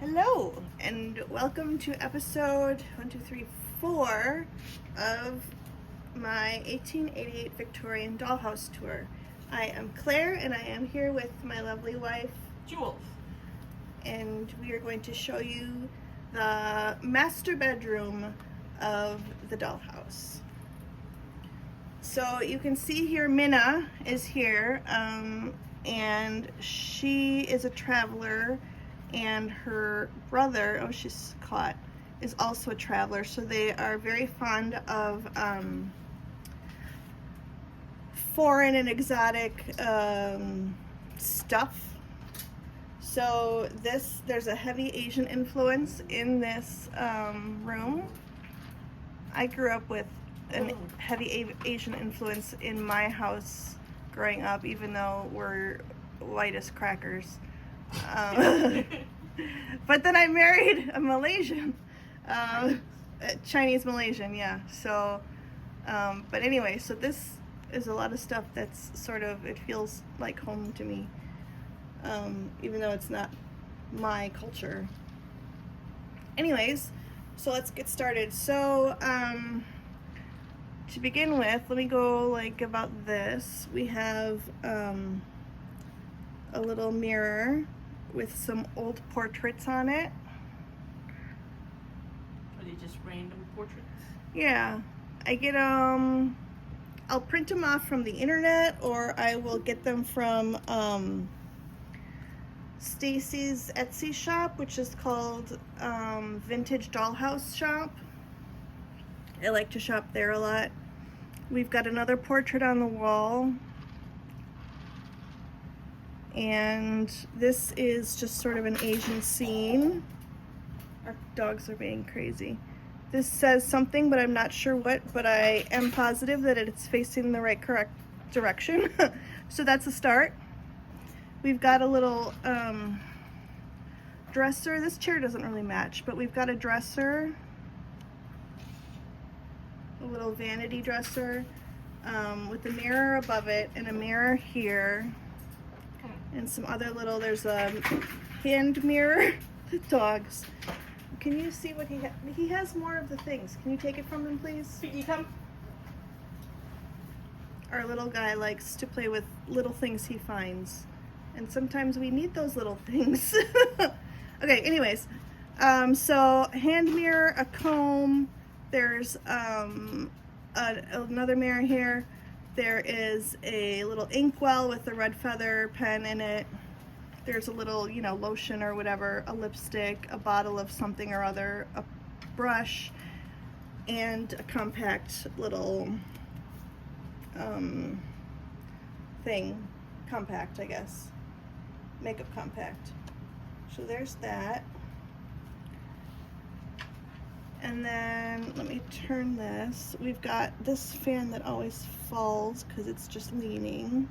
Hello, and welcome to episode 4 of my 1888 Victorian Dollhouse tour. I am Claire, and I am here with my lovely wife, Jules. and we are going to show you the master bedroom of the dollhouse. So you can see here Minna is here, and she is a traveler, and her brother, oh she's caught, is also a traveler, so they are very fond of foreign and exotic stuff. So there's a heavy Asian influence in this room. I grew up with a heavy Asian influence in my house growing up, even though we're white as crackers. But then I married a Malaysian, Chinese Malaysian, yeah. So, but anyway, so this is a lot of stuff that's sort of, it feels like home to me, even though it's not my culture. Anyways, so let's get started. So, to begin with, let me go like about this. We have a little mirror with some old portraits on it. Are they just random portraits? Yeah, I get I'll print them off from the internet, or I will get them from Stacey's Etsy shop, which is called Vintage Dollhouse Shop. I like to shop there a lot. We've got another portrait on the wall, and this is just sort of an Asian scene. Our dogs are being crazy. This says something, but I'm not sure what, but I am positive that it's facing the correct direction. So that's a start. We've got a little dresser. This chair doesn't really match, but we've got a dresser, a little vanity dresser with a mirror above it and a mirror here. And some other little, there's a hand mirror. The dogs. Can you see what he has more of the things. Can you take it from him, please? Piggy, come. Our little guy likes to play with little things he finds. And sometimes we need those little things. Okay, anyways. So, hand mirror, a comb. There's another mirror here. There is a little inkwell with a red feather pen in it. There's a little, lotion or whatever, a lipstick, a bottle of something or other, a brush, and a compact little thing. Compact, I guess. Makeup compact. So there's that. And then, let me turn this. We've got this fan that always falls because it's just leaning.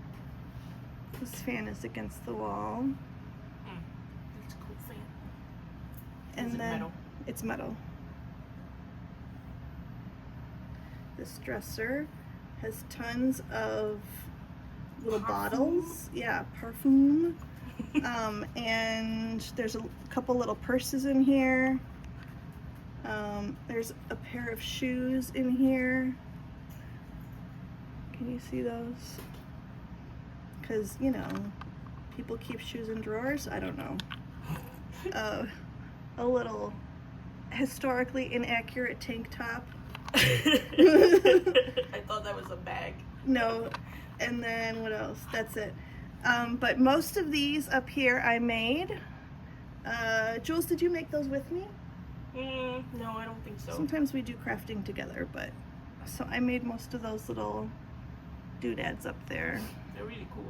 This fan is against the wall. That's a cool fan. And Is it then metal? It's metal. This dresser has tons of little bottles. Yeah, parfum. And there's a couple little purses in here. There's a pair of shoes in here. Can you see those? Because, people keep shoes in drawers. I don't know. A little historically inaccurate tank top. I thought that was a bag. No. And then what else? That's it. But most of these up here I made. Jules, did you make those with me? No, I don't think so. Sometimes we do crafting together, but so I made most of those little doodads up there. They're really cool.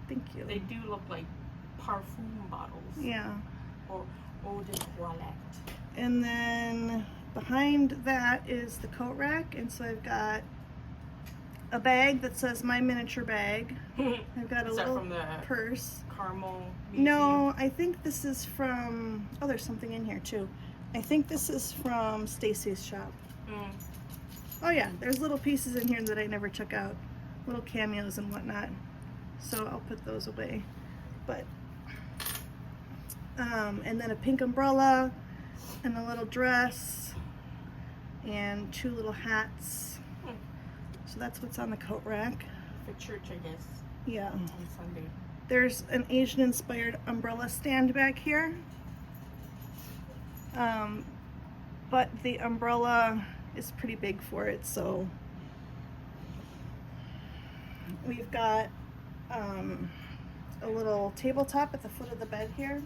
Thank you. They do look like parfum bottles. Yeah. Or eau de toilette. And then behind that is the coat rack, and so I've got a bag that says my miniature bag. I've got a Is that little from the purse. Carmel Museum? No, I think this is from, oh, there's something in here too. I think this is from Stacey's shop. Oh yeah, there's little pieces in here that I never took out. Little cameos and whatnot. So I'll put those away. But And then a pink umbrella and a little dress and 2 little hats. So that's what's on the coat rack. For church, I guess. Yeah. On Sunday. There's an Asian inspired umbrella stand back here. But the umbrella is pretty big for it, so we've got a little tabletop at the foot of the bed here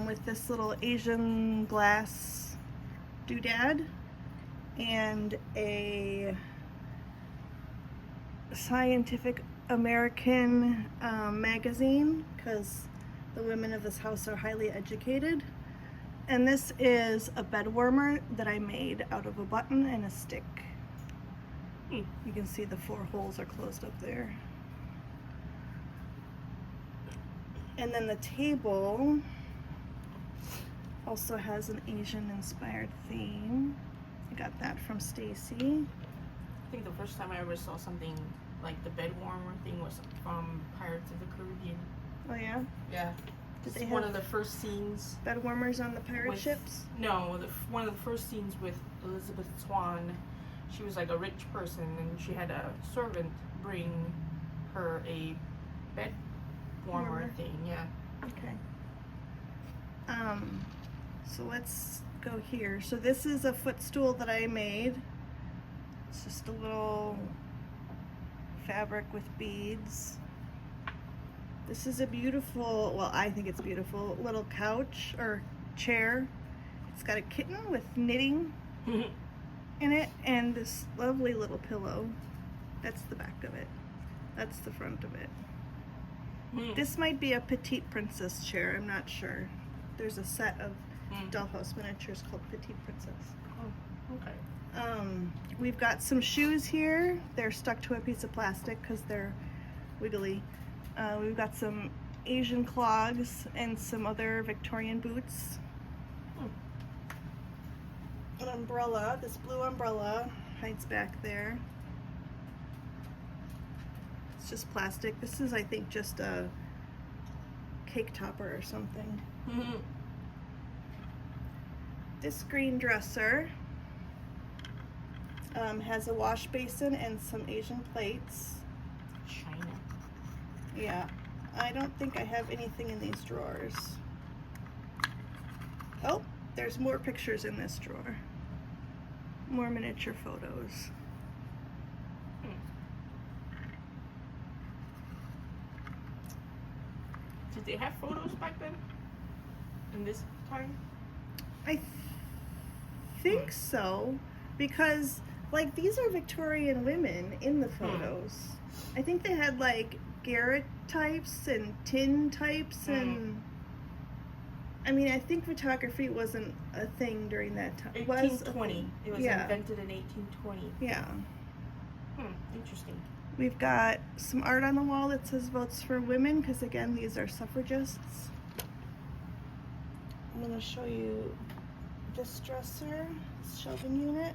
with this little Asian glass doodad and a Scientific American magazine, because the women of this house are highly educated. And this is a bed warmer that I made out of a button and a stick. You can see the 4 holes are closed up there. And then the table also has an Asian inspired theme. I got that from Stacey. I think the first time I ever saw something like the bed warmer thing was from Pirates of the Caribbean. Oh yeah? Yeah. Did It's they one have of the first scenes. bed warmers on the pirate with- ships? No, one of the first scenes with Elizabeth Swann. She was like a rich person, and she had a servant bring her a bed warmer Warmer. thing. Yeah. Okay. So let's go here. So this is a footstool that I made. It's just a little fabric with beads. This is a beautiful, well, I think it's beautiful, little couch or chair. It's got a kitten with knitting in it and this lovely little pillow. That's the back of it. That's the front of it. This might be a petite princess chair, I'm not sure. There's a set of dollhouse miniatures called Petite Princess. Oh, okay. We've got some shoes here. They're stuck to a piece of plastic because they're wiggly. We've got some Asian clogs and some other Victorian boots. An umbrella, this blue umbrella hides back there. It's just plastic. This is, I think, just a cake topper or something. This green dresser has a wash basin and some Asian plates. China. Yeah, I don't think I have anything in these drawers. Oh, there's more pictures in this drawer. More miniature photos. Did they have photos back then? In this time? I think so, because like these are Victorian women in the photos. I think they had like garret types and tin types and I mean, I think photography wasn't a thing during that time. 1820. It was yeah. invented in 1820. Yeah. Interesting. We've got some art on the wall that says votes for women, because again, these are suffragists. I'm going to show you this dresser, this shelving unit.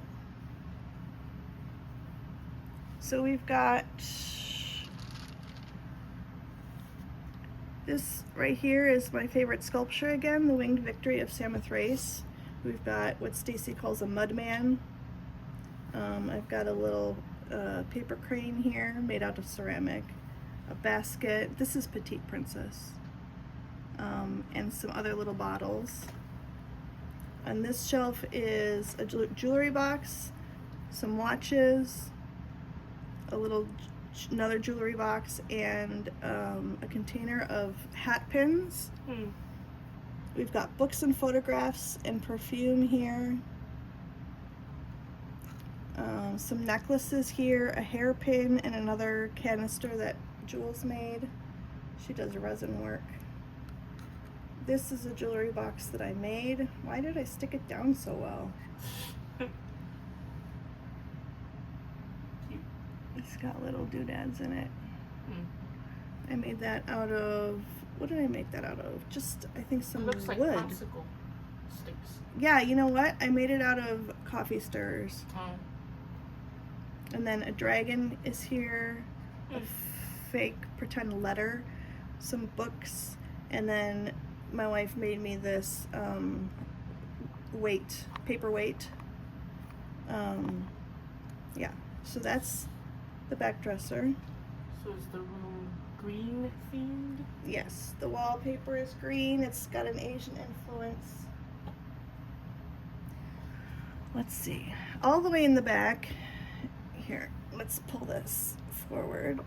So we've got this right here is my favorite sculpture again, the Winged Victory of Samothrace. We've got what Stacey calls a mudman. I've got a little paper crane here made out of ceramic, a basket. This is Petite Princess, and some other little bottles. On this shelf is a jewelry box, some watches, another jewelry box, and a container of hat pins. We've got books and photographs and perfume here. Some necklaces here, a hairpin, and another canister that Jules made. She does resin work. This is a jewelry box that I made. Why did I stick it down so well? It's got little doodads in it. I made that out of, what did I make that out of? Just, I think some It looks like wood. popsicle sticks. Yeah, you know what? I made it out of coffee stirrers. Oh. And then a dragon is here, a fake pretend letter. some books, and then my wife made me this paperweight. Yeah, so that's the back dresser. So is the room green themed? Yes, the wallpaper is green. It's got an Asian influence. Let's see. All the way in the back, here, let's pull this forward.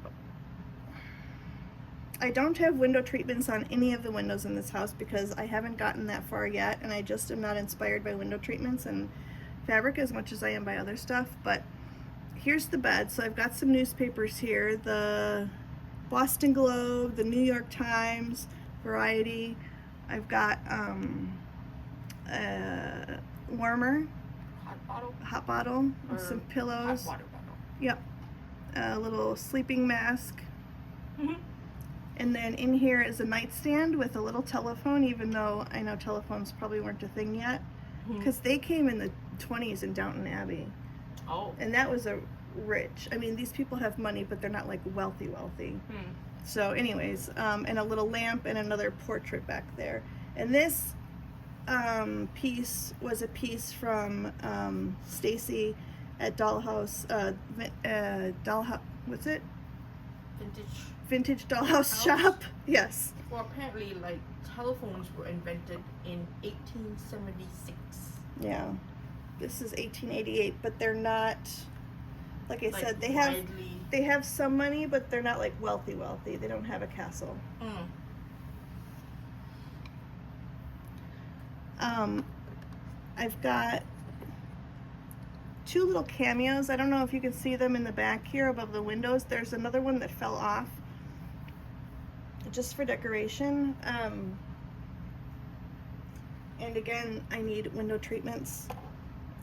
I don't have window treatments on any of the windows in this house because I haven't gotten that far yet, and I just am not inspired by window treatments and fabric as much as I am by other stuff. But here's the bed. So I've got some newspapers here, the Boston Globe, the New York Times, Variety. I've got a warmer, hot bottle, and some pillows. Hot water bottle. Yep. A little sleeping mask. Mm-hmm. And then in here is a nightstand with a little telephone, even though I know telephones probably weren't a thing yet, because they came in the 20s in Downton Abbey. Oh. And that was a rich, I mean, these people have money, but they're not like wealthy. So anyways, and a little lamp and another portrait back there. And this piece was a piece from Stacey at Dollhouse, Dollhouse, what's it? Vintage Dollhouse shop. Yes. Well, apparently, like, telephones were invented in 1876. Yeah. This is 1888, but they're not, like I said, they have some money, but they're not like wealthy. They don't have a castle. I've got two little cameos. I don't know if you can see them in the back here above the windows. There's another one that fell off just for decoration. And again, I need window treatments.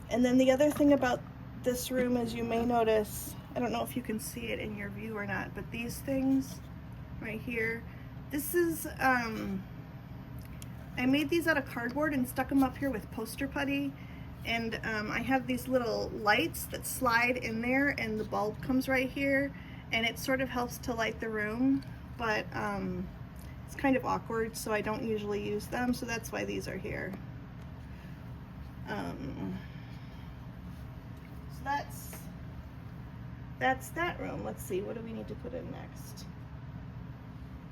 And then the other thing about this room is, you may notice, I don't know if you can see it in your view or not, but these things right here, this is, I made these out of cardboard and stuck them up here with poster putty. And I have these little lights that slide in there, and the bulb comes right here, and it sort of helps to light the room, but it's kind of awkward, so I don't usually use them, so that's why these are here. So that's that room. Let's see, what do we need to put in next?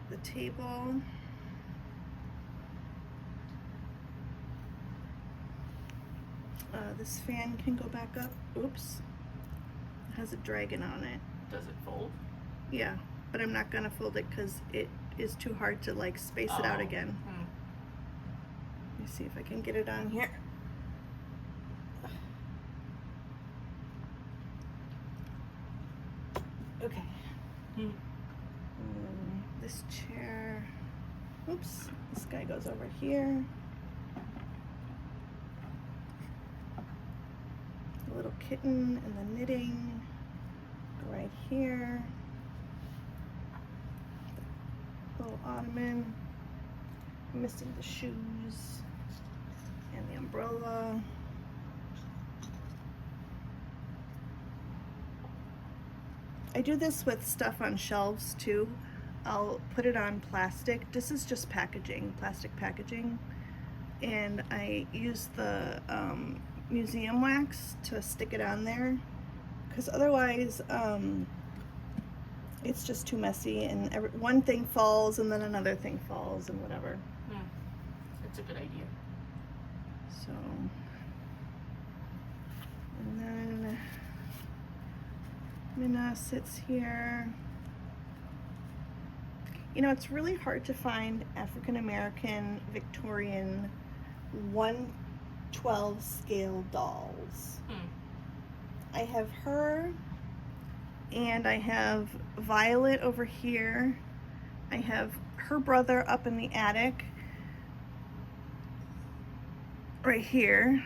The table. This fan can go back up. Oops. It has a dragon on it. Does it fold? Yeah, but I'm not gonna fold it because it is too hard to like space it out again. Let me see if I can get it on here. Okay. This chair. Oops. This guy goes over here. A little kitten and the knitting go right here. Little ottoman. I'm missing the shoes and the umbrella. I do this with stuff on shelves too. I'll put it on plastic. This is just packaging, plastic packaging. And I use the museum wax to stick it on there, because otherwise it's just too messy, and one thing falls and then another thing falls and whatever. It's a good idea. So, and then Minna sits here. You know, it's really hard to find African American Victorian 1/12 scale dolls. I have her, and I have Violet over here. I have her brother up in the attic right here.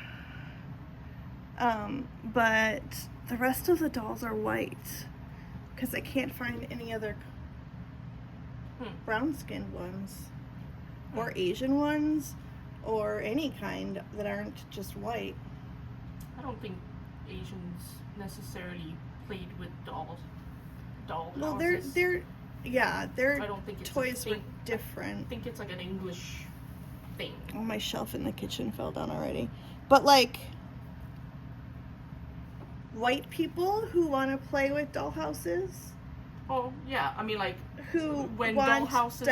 But the rest of the dolls are white because I can't find any other brown skinned ones or Asian ones or any kind that aren't just white. I don't think Asians necessarily played with dolls. Well, they're Yeah, their I don't think it's toys a were thing. I different. think it's like an English thing. Oh, my shelf in the kitchen fell down already. But like white people who want to play with dollhouses, Oh yeah, I mean like who when want dollhouses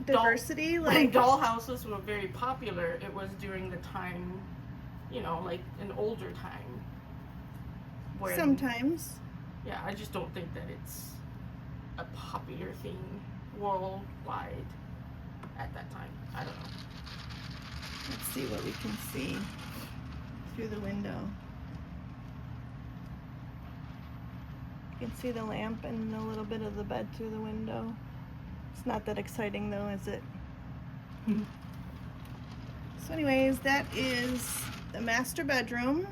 diversity, when like dollhouses were very popular, it was during the time, you know, like an older time. When, sometimes. Yeah, I just don't think that it's a popular thing worldwide at that time. I don't know. Let's see what we can see through the window. You can see the lamp and a little bit of the bed through the window. It's not that exciting though, is it? So anyways, that is the master bedroom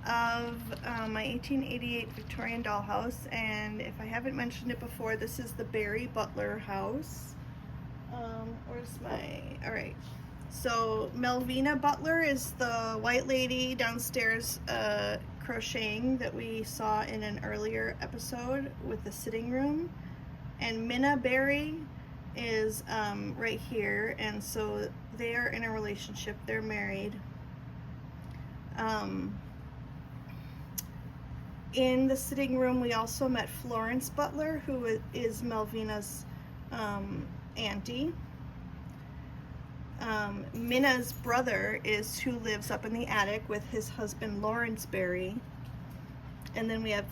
of my 1888 Victorian dollhouse, and if I haven't mentioned it before, this is the Barry-Butler house. Where's my, all right. So Melvina Butler is the white lady downstairs crocheting that we saw in an earlier episode with the sitting room. And Minna Barry is right here, and so they are in a relationship. They're married. In the sitting room, we also met Florence Butler, who is Melvina's auntie. Minna's brother is who lives up in the attic with his husband Lawrence Barry. And then we have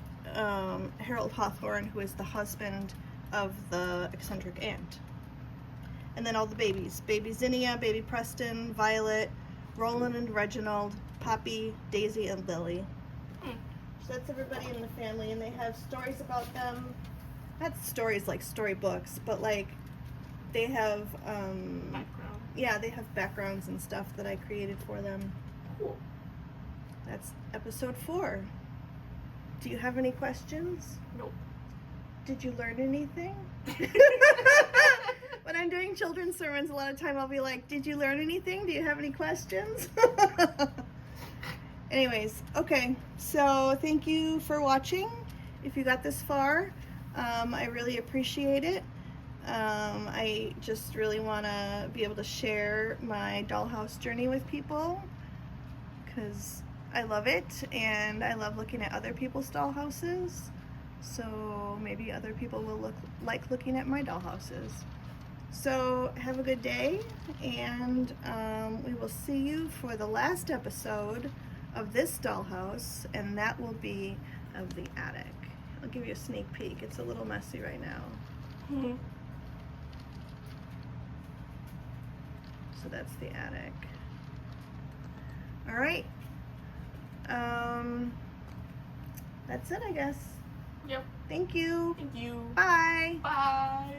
Harold Hawthorne, who is the husband of the eccentric aunt. And then all the babies. Baby Zinnia, baby Preston, Violet, Roland and Reginald, Poppy, Daisy, and Lily. So that's everybody in the family, and they have stories about them. Not stories like storybooks, but like they have Background. yeah, they have backgrounds and stuff that I created for them. Cool. That's episode 4. Do you have any questions? Nope. Did you learn anything? When I'm doing children's sermons, a lot of time I'll be like, did you learn anything? Do you have any questions? Anyways, okay, so thank you for watching. If you got this far, I really appreciate it. I just really want to be able to share my dollhouse journey with people because I love it, and I love looking at other people's dollhouses. So maybe other people will like looking at my dollhouses. So have a good day, and we will see you for the last episode of this dollhouse, and that will be of the attic. I'll give you a sneak peek. It's a little messy right now. Mm-hmm. So that's the attic. All right. That's it, I guess. Yep. Thank you. Thank you. Bye. Bye.